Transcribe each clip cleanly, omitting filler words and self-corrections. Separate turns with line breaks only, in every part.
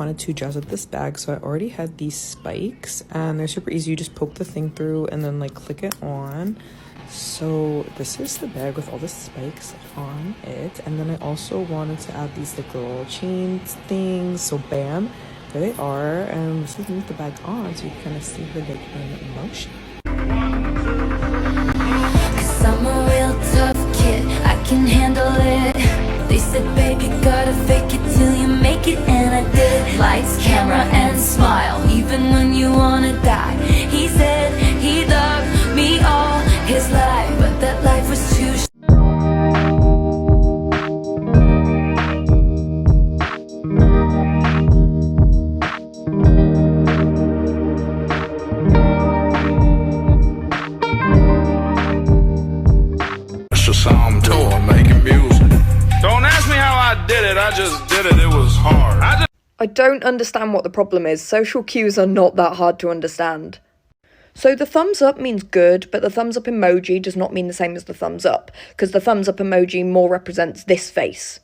wanted to jazz up this bag, so I already had these spikes, and they're super easy. You just poke the thing through and then like click it on. So this is the bag with all the spikes on it, and then I also wanted to add these like little chain things. So bam, there they are, and this is with the bag on, so you can kind of see her like in motion.
I'm a real tough kid, I can handle it. They said, baby, gotta fake it till you make it, and I did. Lights, camera, and smile, even when you wanna die. He said he loved me all his life, but that life was too
I just did it. It was hard.
I don't understand what the problem is. Social cues are not that hard to understand. So the thumbs up means good, but the thumbs up emoji does not mean the same as the thumbs up, because the thumbs up emoji more represents this face.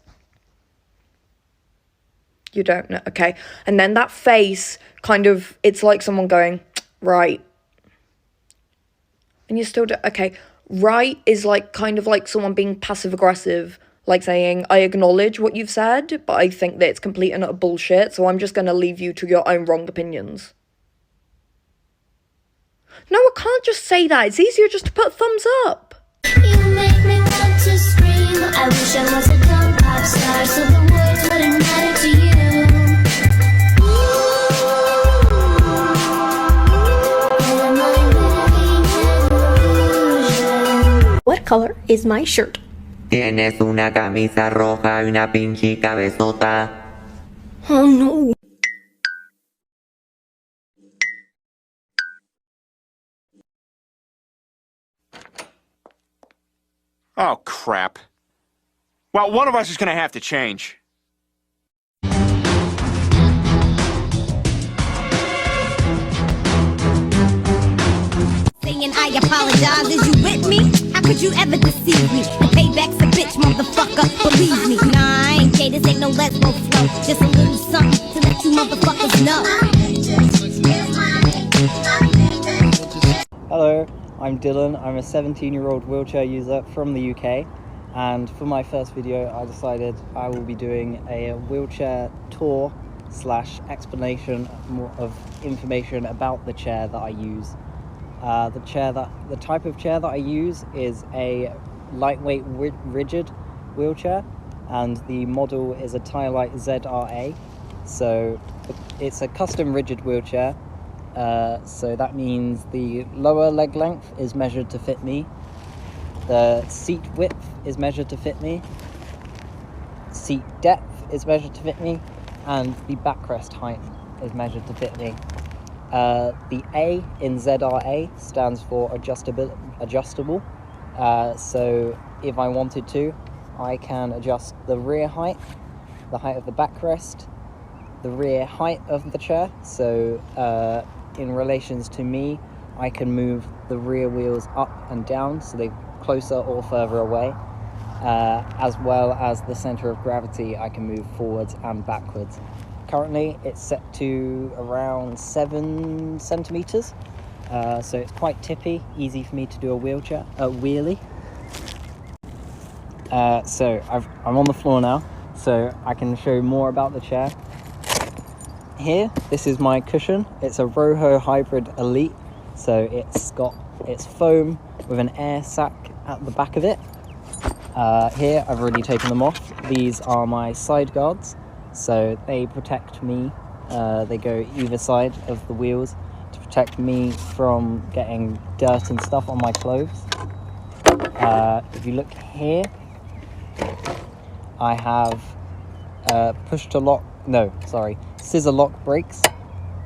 You don't know, okay. And then that face, kind of, it's like someone going, right. And you still do, okay. Right is like, kind of like someone being passive aggressive, like saying, I acknowledge what you've said, but I think that it's complete and utter bullshit, so I'm just going to leave you to your own wrong opinions. No, I can't just say that. It's easier just to put thumbs up.
You make me want to scream. I wish I was a dumb pop star, so the words wouldn't matter to you.
What color is my shirt?
Tienes una camisa roja y una pinche cabezota.
Oh no.
Oh, crap. Well, one of us is gonna have to change.
Saying I apologize, is you with me? How could you ever deceive me? The payback's a bitch, motherfucker, believe me. Nah, I ain't gay, this ain't no lesbo flow. Just a little something to let you motherfuckers know.
Hello, I'm Dylan. I'm a 17-year-old wheelchair user from the UK, and for my first video I decided I will be doing a wheelchair tour / explanation of information about the chair that I use. The type of chair that I use is a lightweight rigid wheelchair, and the model is a Tylight ZRA. So it's a custom rigid wheelchair. So that means the lower leg length is measured to fit me, the seat width is measured to fit me, seat depth is measured to fit me, and the backrest height is measured to fit me. The A in ZRA stands for adjustable. So if I wanted to, I can adjust the rear height, the height of the backrest, the rear height of the chair. So in relations to me, I can move the rear wheels up and down so they're closer or further away, as well as the center of gravity. I can move forwards and backwards. Currently it's set to around 7 centimeters, so it's quite tippy, easy for me to do a wheelie. So I'm on the floor now, so I can show you more about the chair. Here, this is my cushion. It's a Roho Hybrid Elite, so it's foam with an air sac at the back of it. Here, I've already taken them off. These are my side guards, so they protect me. They go either side of the wheels to protect me from getting dirt and stuff on my clothes. If you look here, I have scissor lock brakes.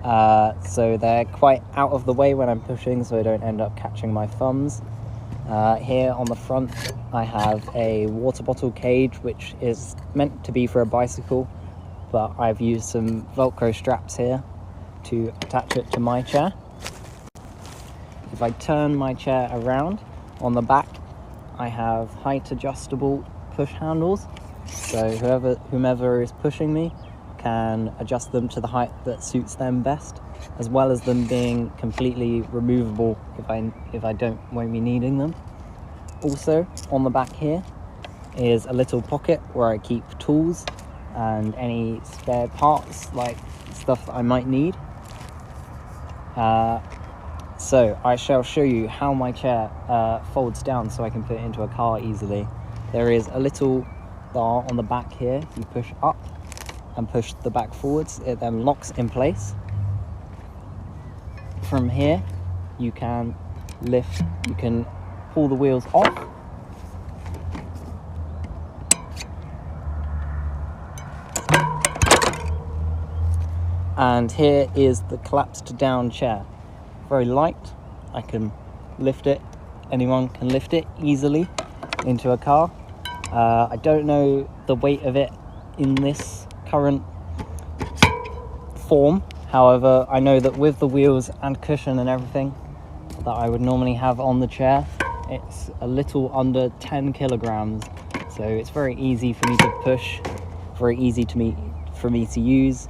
So they're quite out of the way when I'm pushing, so I don't end up catching my thumbs. Here on the front, I have a water bottle cage, which is meant to be for a bicycle, but I've used some Velcro straps here to attach it to my chair. If I turn my chair around, on the back, I have height adjustable push handles, so whomever is pushing me can adjust them to the height that suits them best, as well as them being completely removable if I won't be needing them. Also, on the back here is a little pocket where I keep tools and any spare parts, like stuff that I might need. So I shall show you how my chair folds down so I can put it into a car easily. There is a little bar on the back here. You push up and push the back forwards. It then locks in place. From here, you can pull the wheels off. And here is the collapsed down chair. Very light. I can lift it. Anyone can lift it easily into a car. I don't know the weight of it in this current form. However, I know that with the wheels and cushion and everything that I would normally have on the chair, it's a little under 10 kilograms. So it's very easy for me to push, very easy for me to use.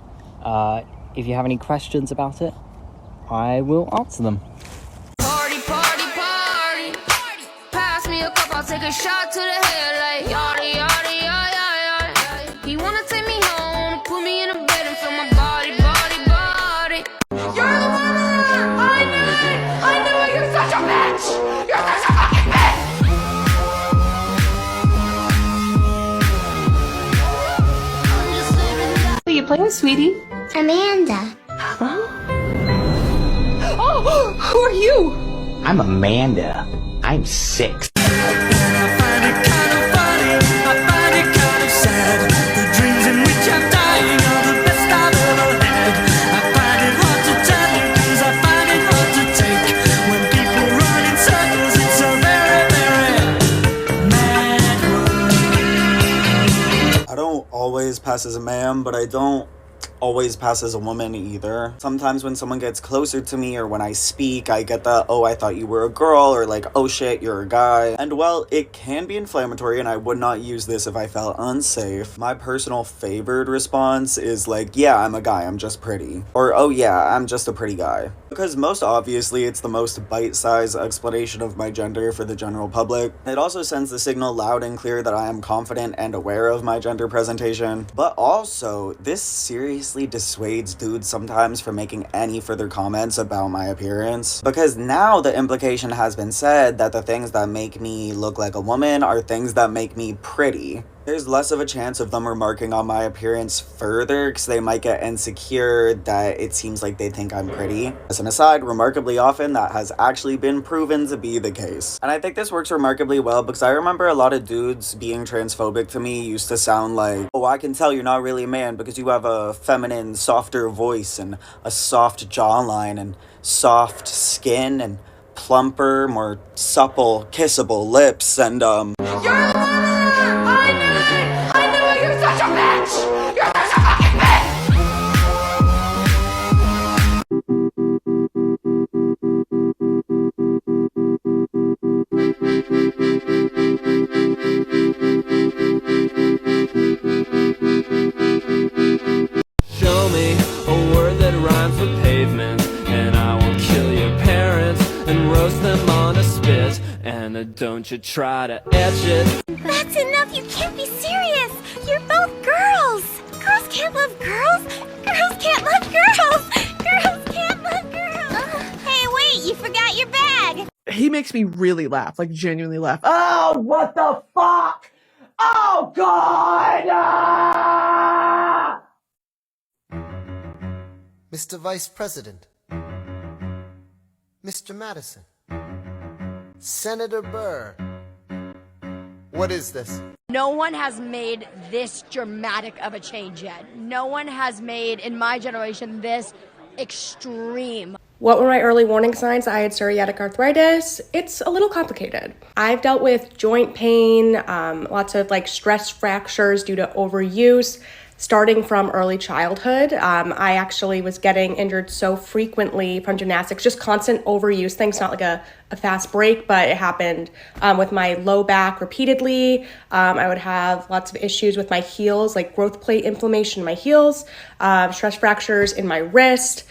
If you have any questions about it, I will answer them.
Party, party, party. Pass me a cup, I'll take a shot to the head like yada, yada, yada, yada. He wanna take me home, put me in a bed and feel my body, body, body. You're the one! I knew it! I knew it! You're such a bitch! You're such a fucking bitch!
Who are you playing with, sweetie?
Amanda.
Oh, who are you?
I'm Amanda. I'm 6.
I don't always pass as a man, but I don't always pass as a woman either. Sometimes when someone gets closer to me or when I speak, I get the, oh, I thought you were a girl, or like, oh shit, you're a guy. And well, it can be inflammatory and I would not use this if I felt unsafe. My personal favored response is like, yeah, I'm a guy, I'm just pretty. Or, oh yeah, I'm just a pretty guy. Because most obviously it's the most bite-sized explanation of my gender for the general public. It also sends the signal loud and clear that I am confident and aware of my gender presentation. But also, this seriously dissuades dudes sometimes from making any further comments about my appearance. Because now the implication has been said that the things that make me look like a woman are things that make me pretty. There's less of a chance of them remarking on my appearance further because they might get insecure that it seems like they think I'm pretty. As an aside, remarkably often that has actually been proven to be the case. And I think this works remarkably well because I remember a lot of dudes being transphobic to me used to sound like, oh, I can tell you're not really a man because you have a feminine, softer voice and a soft jawline and soft skin and plumper, more supple, kissable lips and You're the one! I knew it! I knew it! You're such a bitch! You're such a fucking
Show me a word that rhymes with pavement, and I will kill your parents and roast them on a spit. And don't you try to etch it.
That's enough, you can't be serious! You're both girls! Girls can't love girls! Girls can't love girls! Girls can't love girls! Hey, wait, you forgot your bag!
He makes me really laugh, like genuinely laugh. Oh, what the fuck? Oh, God! Ah!
Mr. Vice President, Mr. Madison, Senator Burr, what is this?
No one has made this dramatic of a change yet. No one has made, in my generation, this extreme.
What were my early warning signs? I had psoriatic arthritis. It's a little complicated. I've dealt with joint pain, lots of like stress fractures due to overuse, starting from early childhood. I actually was getting injured so frequently from gymnastics, just constant overuse things, not like a fast break, but it happened with my low back repeatedly. I would have lots of issues with my heels, like growth plate inflammation in my heels, stress fractures in my wrist.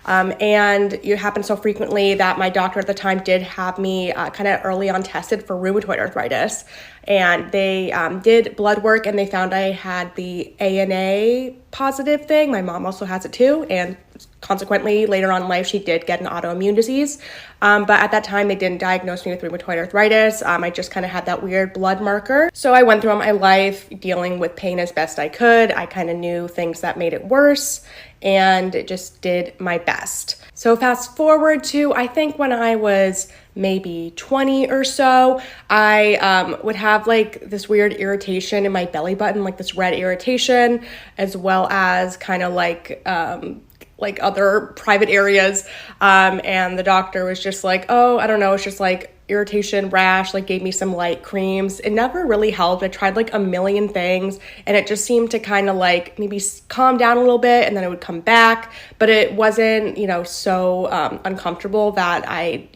And it happened so frequently that my doctor at the time did have me kind of early on tested for rheumatoid arthritis. And they did blood work and they found I had the ANA positive thing. My mom also has it too. And consequently, later on in life, she did get an autoimmune disease. But at that time, they didn't diagnose me with rheumatoid arthritis. I just kind of had that weird blood marker. So I went throughout my life dealing with pain as best I could. I kind of knew things that made it worse and just did my best. So fast forward to, I think when I was maybe 20 or so, I would have like this weird irritation in my belly button, like this red irritation, as well as kind of like other private areas. And the doctor was just like, oh, I don't know, it's just like irritation, rash, like gave me some light creams. It never really helped. I tried like a million things and it just seemed to kind of like maybe calm down a little bit and then it would come back, but it wasn't, so uncomfortable that I,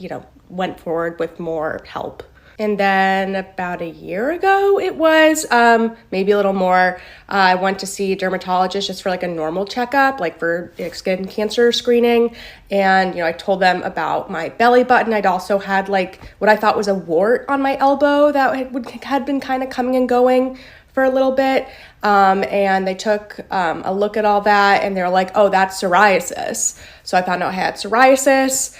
went forward with more help. And then about a year ago, it was maybe a little more, I went to see a dermatologist just for like a normal checkup, like for skin cancer screening. And, I told them about my belly button. I'd also had like what I thought was a wart on my elbow that had been kind of coming and going for a little bit. And they took a look at all that and they're like, oh, that's psoriasis. So I found out I had psoriasis,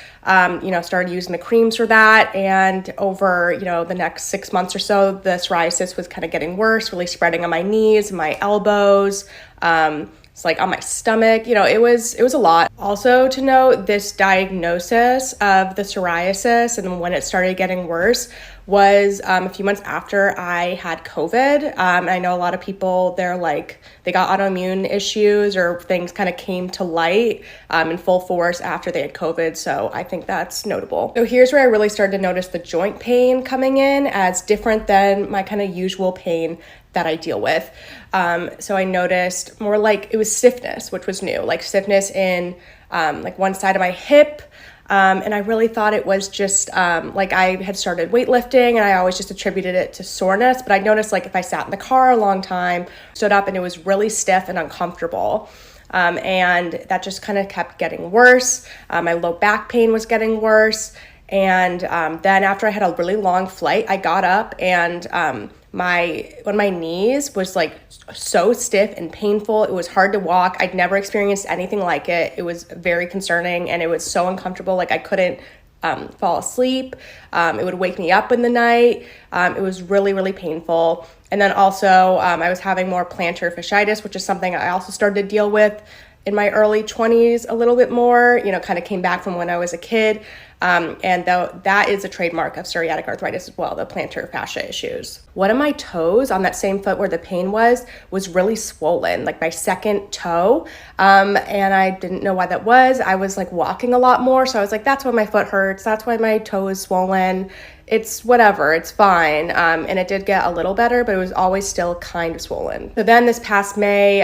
started using the creams for that. And over, the next 6 months or so, the psoriasis was kind of getting worse, really spreading on my knees, my elbows, it's like on my stomach, it was a lot. Also to note, this diagnosis of the psoriasis and when it started getting worse was a few months after I had COVID. I know a lot of people, they got autoimmune issues or things kind of came to light in full force after they had COVID. So I think that's notable. So here's where I really started to notice the joint pain coming in as different than my kind of usual pain that I deal with. So I noticed more like it was stiffness, which was new, like stiffness in like one side of my hip. And I really thought it was just like I had started weightlifting and I always just attributed it to soreness. But I noticed like if I sat in the car a long time, stood up and it was really stiff and uncomfortable. And that just kind of kept getting worse. My low back pain was getting worse. And then after I had a really long flight, I got up and one of my knees was like so stiff and painful. It was hard to walk. I'd never experienced anything like it. It was very concerning and it was so uncomfortable. Like I couldn't fall asleep. It would wake me up in the night. It was really, really painful. And then also I was having more plantar fasciitis, which is something I also started to deal with in my early 20s a little bit more, kind of came back from when I was a kid. And though that is a trademark of psoriatic arthritis as well, the plantar fascia issues. One of my toes on that same foot where the pain was really swollen, like my second toe. And I didn't know why that was. I was like walking a lot more. So I was like, that's why my foot hurts. That's why my toe is swollen. It's whatever, it's fine. And it did get a little better, but it was always still kind of swollen. So then this past May,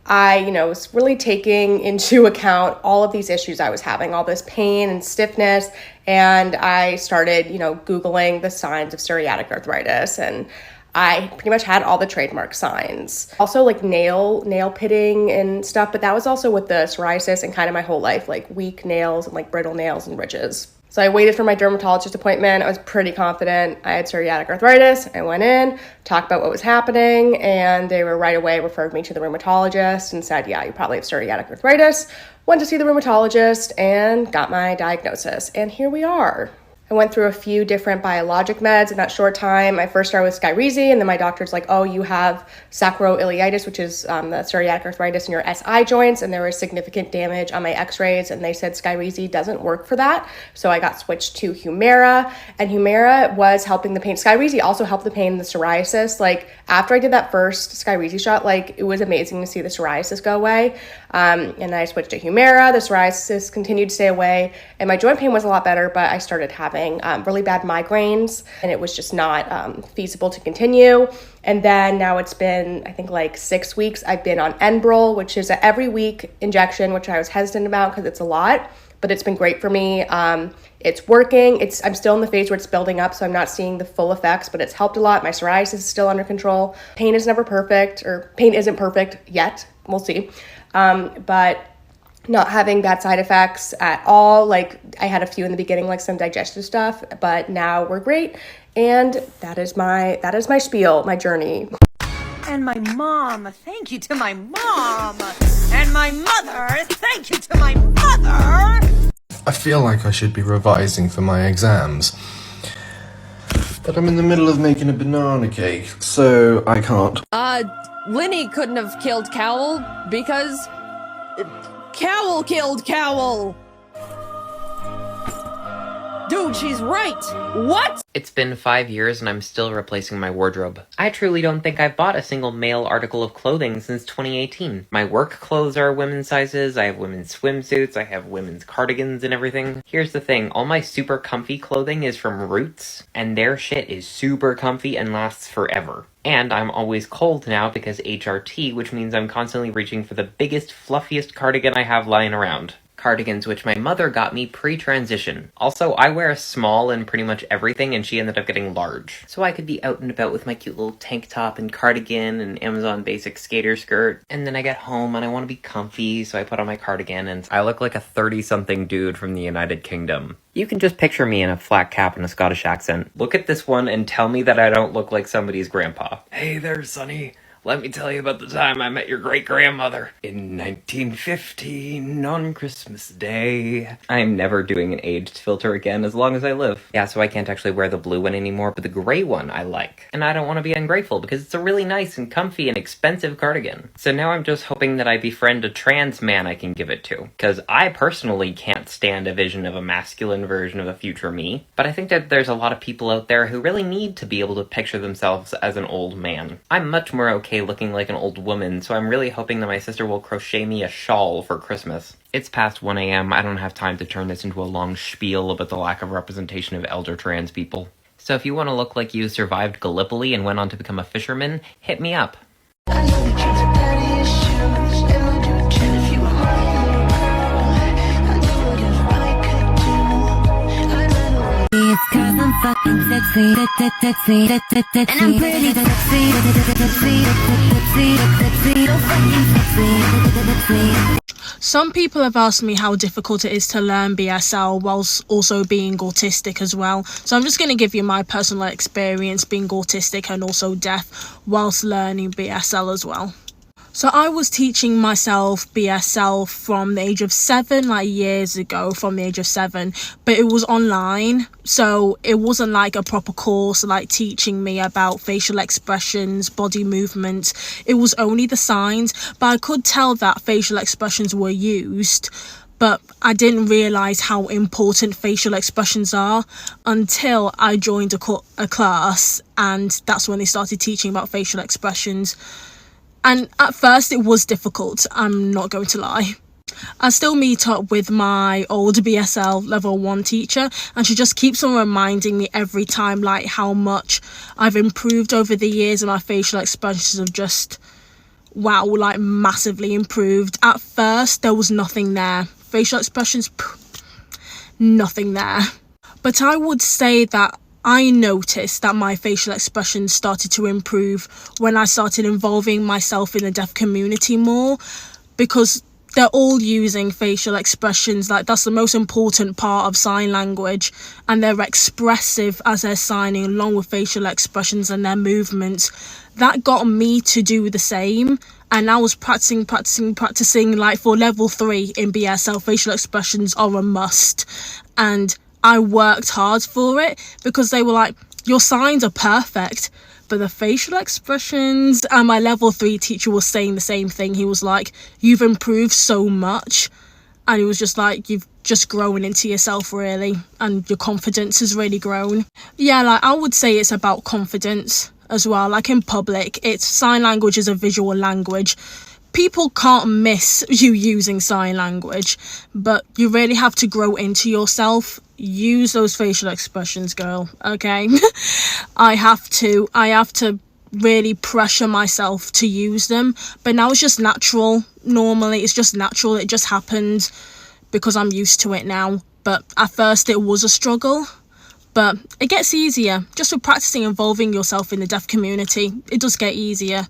I, was really taking into account all of these issues I was having, all this pain and stiffness, and I started, Googling the signs of psoriatic arthritis, and I pretty much had all the trademark signs. Also like nail pitting and stuff, but that was also with the psoriasis and kind of my whole life, like weak nails and like brittle nails and ridges. So I waited for my dermatologist appointment. I was pretty confident I had psoriatic arthritis. I went in, talked about what was happening, and they were right away referred me to the rheumatologist and said, yeah, you probably have psoriatic arthritis. Went to see the rheumatologist and got my diagnosis. And here we are. I went through a few different biologic meds in that short time. I first started with Skyrizi, and then my doctor's like, oh, you have sacroiliitis, which is the psoriatic arthritis in your SI joints, and there was significant damage on my x-rays, and they said Skyrizi doesn't work for that. So I got switched to Humira, and Humira was helping the pain. Skyrizi also helped the pain in the psoriasis. Like, after I did that first Skyrizi shot, like, it was amazing to see the psoriasis go away. And I switched to Humira. The psoriasis continued to stay away, and my joint pain was a lot better, but I started having having really bad migraines, and it was just not feasible to continue. And then now it's been, I think, like 6 weeks. I've been on Enbrel, which is an every week injection, which I was hesitant about because it's a lot, but it's been great for me. It's working. I'm still in the phase where it's building up, so I'm not seeing the full effects, but it's helped a lot. My psoriasis is still under control. Pain is never perfect, or pain isn't perfect yet. We'll see. But not having bad side effects at all. Like, I had a few in the beginning, like some digestive stuff, but now we're great. And that is my spiel, my journey.
And my mom, thank you to my mom. And my mother, thank you to my mother.
I feel like I should be revising for my exams, but I'm in the middle of making a banana cake, so I can't.
Linny couldn't have killed Cowell because Cowell killed Cowell. Dude, she's right. What?
It's been 5 years and I'm still replacing my wardrobe. I truly don't think I've bought a single male article of clothing since 2018. My work clothes are women's sizes, I have women's swimsuits, I have women's cardigans and everything. Here's the thing, all my super comfy clothing is from Roots, and their shit is super comfy and lasts forever. And I'm always cold now because HRT, which means I'm constantly reaching for the biggest, fluffiest cardigan I have lying around. Cardigans which my mother got me pre-transition. Also, I wear a small in pretty much everything, and she ended up getting large. So I could be out and about with my cute little tank top and cardigan and Amazon basic skater skirt. And then I get home and I want to be comfy, so I put on my cardigan and I look like a 30-something dude from the United Kingdom. You can just picture me in a flat cap and a Scottish accent. Look at this one and tell me that I don't look like somebody's grandpa. Hey there, Sonny. Let me tell you about the time I met your great-grandmother. In 1915, on Christmas Day. I'm never doing an aged filter again as long as I live. Yeah, so I can't actually wear the blue one anymore, but the gray one I like. And I don't want to be ungrateful because it's a really nice and comfy and expensive cardigan. So now I'm just hoping that I befriend a trans man I can give it to. Because I personally can't stand a vision of a masculine version of a future me. But I think that there's a lot of people out there who really need to be able to picture themselves as an old man. I'm much more okay looking like an old woman, so I'm really hoping that my sister will crochet me a shawl for Christmas. It's past 1 a.m. I don't have time to turn this into a long spiel about the lack of representation of elder trans people. So if you want to look like you survived Gallipoli and went on to become a fisherman, hit me up.
It's 'cause I'm fucking sexy, and I'm pretty sexy.
Some people have asked me how difficult it is to learn BSL whilst also being autistic as well. So I'm just going to give you my personal experience being autistic and also deaf whilst learning BSL as well. So I was teaching myself BSL from the age of 7, like years ago, from the age of 7, but it was online. So it wasn't like a proper course, like teaching me about facial expressions, body movements. It was only the signs, but I could tell that facial expressions were used. But I didn't realise how important facial expressions are until I joined a class, and that's when they started teaching about facial expressions. And at first it was difficult, I'm not going to lie. I still meet up with my old BSL level 1 teacher, and she just keeps on reminding me every time like how much I've improved over the years, and my facial expressions have just, wow, like massively improved. At first there was nothing there. Facial expressions, nothing there. But I would say that I noticed that my facial expressions started to improve when I started involving myself in the deaf community more, because they're all using facial expressions. Like, that's the most important part of sign language, and they're expressive as they're signing along with facial expressions and their movements. That got me to do the same, and I was practicing like for level 3 in BSL. Facial expressions are a must, and I worked hard for it because they were like, your signs are perfect, but the facial expressions, and my level 3 teacher was saying the same thing. He was like, you've improved so much, and he was just like, you've just grown into yourself really, and your confidence has really grown. Yeah, like I would say it's about confidence as well. Like in public, it's sign language is a visual language. People can't miss you using sign language, but you really have to grow into yourself use those facial expressions, girl, okay? I have to really pressure myself to use them, but now it's just natural. Normally it's just natural, it just happened because I'm used to it now. But at first it was a struggle, but it gets easier just with practicing involving yourself in the deaf community. It does get easier,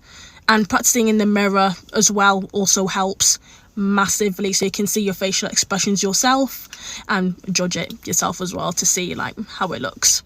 and practicing in the mirror as well also helps massively, so you can see your facial expressions yourself and judge it yourself as well to see like how it looks.